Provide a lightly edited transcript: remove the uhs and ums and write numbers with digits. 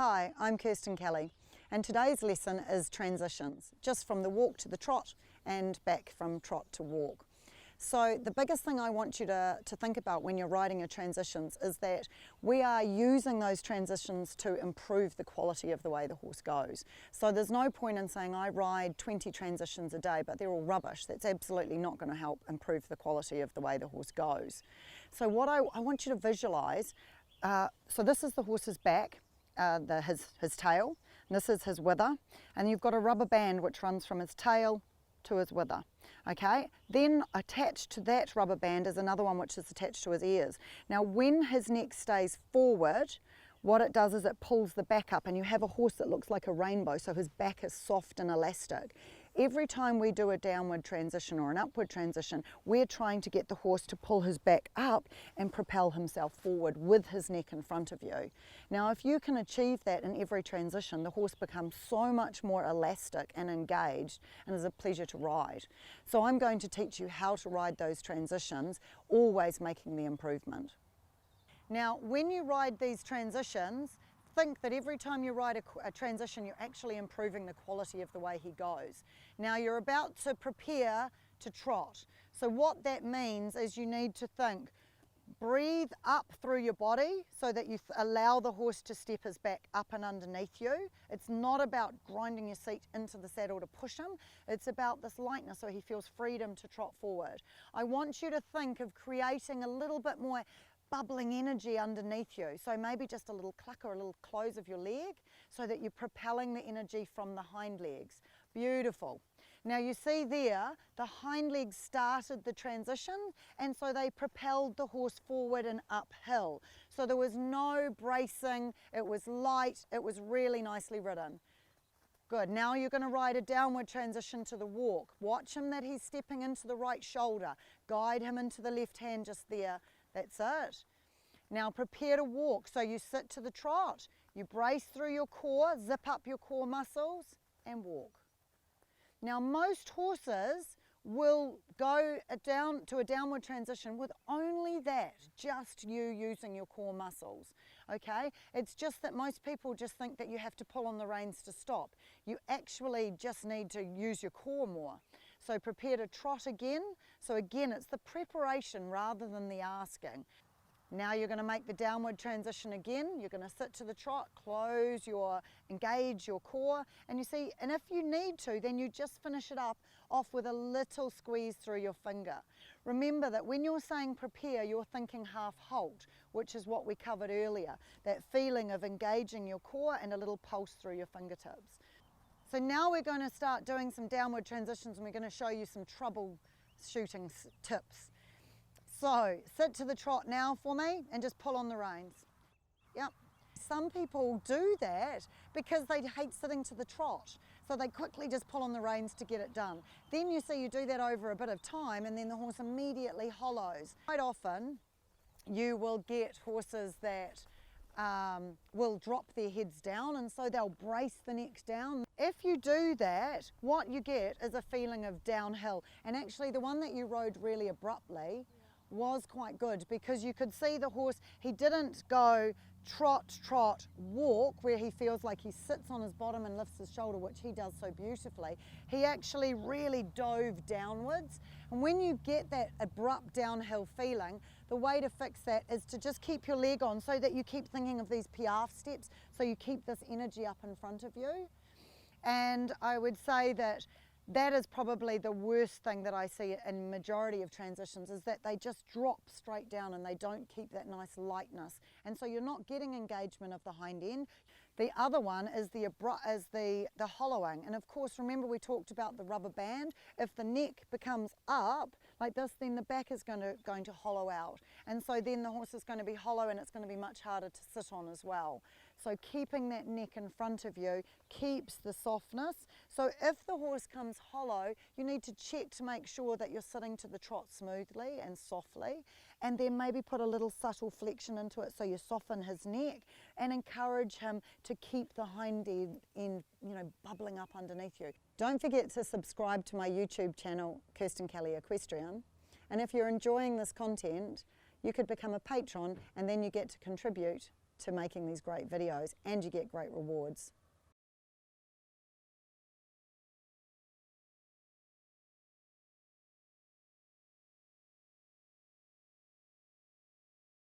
Hi, I'm Kirstin Kelly, and today's lesson is transitions, just from the walk to the trot and back from trot to walk. So the biggest thing I want you to think about when you're riding your transitions is that we are using those transitions to improve the quality of the way the horse goes. So there's no point in saying I ride 20 transitions a day, but they're all rubbish. That's absolutely not going to help improve the quality of the way the horse goes. So what I want you to visualize, so this is the horse's back. His tail, and this is his wither, and you've got a rubber band which runs from his tail to his wither. Okay, then attached to that rubber band is another one which is attached to his ears. Now when his neck stays forward, what it does is it pulls the back up, and you have a horse that looks like a rainbow, so his back is soft and elastic. Every time we do a downward transition or an upward transition, we're trying to get the horse to pull his back up and propel himself forward with his neck in front of you. Now, if you can achieve that in every transition, the horse becomes so much more elastic and engaged and is a pleasure to ride. So I'm going to teach you how to ride those transitions, always making the improvement. Now, when you ride these transitions, think that every time you ride a transition, you're actually improving the quality of the way he goes. Now, you're about to prepare to trot. So what that means is you need to think, breathe up through your body so that you allow the horse to step his back up and underneath you. It's not about grinding your seat into the saddle to push him. It's about this lightness so he feels freedom to trot forward. I want you to think of creating a little bit more bubbling energy underneath you. So maybe just a little cluck or a little close of your leg so that you're propelling the energy from the hind legs. Beautiful. Now you see there, the hind legs started the transition, and so they propelled the horse forward and uphill. So there was no bracing, it was light, it was really nicely ridden. Good, now you're going to ride a downward transition to the walk. Watch him that he's stepping into the right shoulder. Guide him into the left hand just there. That's it. Now prepare to walk. So you sit to the trot, you brace through your core, zip up your core muscles and walk. Now most horses will go down to a downward transition with only that, just you using your core muscles. Okay, it's just that most people just think that you have to pull on the reins to stop. You actually just need to use your core more. So prepare to trot again. So again, it's the preparation rather than the asking. Now you're going to make the downward transition again. You're going to sit to the trot, engage your core, and you see, and if you need to, then you just finish it off with a little squeeze through your finger. Remember that when you're saying prepare, you're thinking half halt, which is what we covered earlier, that feeling of engaging your core and a little pulse through your fingertips. So now we're going to start doing some downward transitions, and we're going to show you some troubleshooting tips. So sit to the trot now for me and just pull on the reins. Yep. Some people do that because they hate sitting to the trot. So they quickly just pull on the reins to get it done. Then you see you do that over a bit of time, and then the horse immediately hollows. Quite often you will get horses that will drop their heads down, and so they'll brace the necks down. If you do that, what you get is a feeling of downhill. And actually the one that you rode really abruptly was quite good, because you could see the horse, he didn't go trot, trot, walk, where he feels like he sits on his bottom and lifts his shoulder, which he does so beautifully. He actually really dove downwards. And when you get that abrupt downhill feeling, the way to fix that is to just keep your leg on so that you keep thinking of these piaffe steps, so you keep this energy up in front of you. And I would say that that is probably the worst thing that I see in majority of transitions, is that they just drop straight down and they don't keep that nice lightness. And so you're not getting engagement of the hind end. The other one is the hollowing. And of course, remember we talked about the rubber band. If the neck becomes up like this, then the back is going to hollow out. And so then the horse is going to be hollow, and it's going to be much harder to sit on as well. So keeping that neck in front of you keeps the softness. So if the horse comes hollow, you need to check to make sure that you're sitting to the trot smoothly and softly, and then maybe put a little subtle flexion into it so you soften his neck and encourage him to keep the hind end bubbling up underneath you. Don't forget to subscribe to my YouTube channel, Kirstin Kelly Equestrian, and if you're enjoying this content, you could become a patron, and then you get to contribute to making these great videos, and you get great rewards.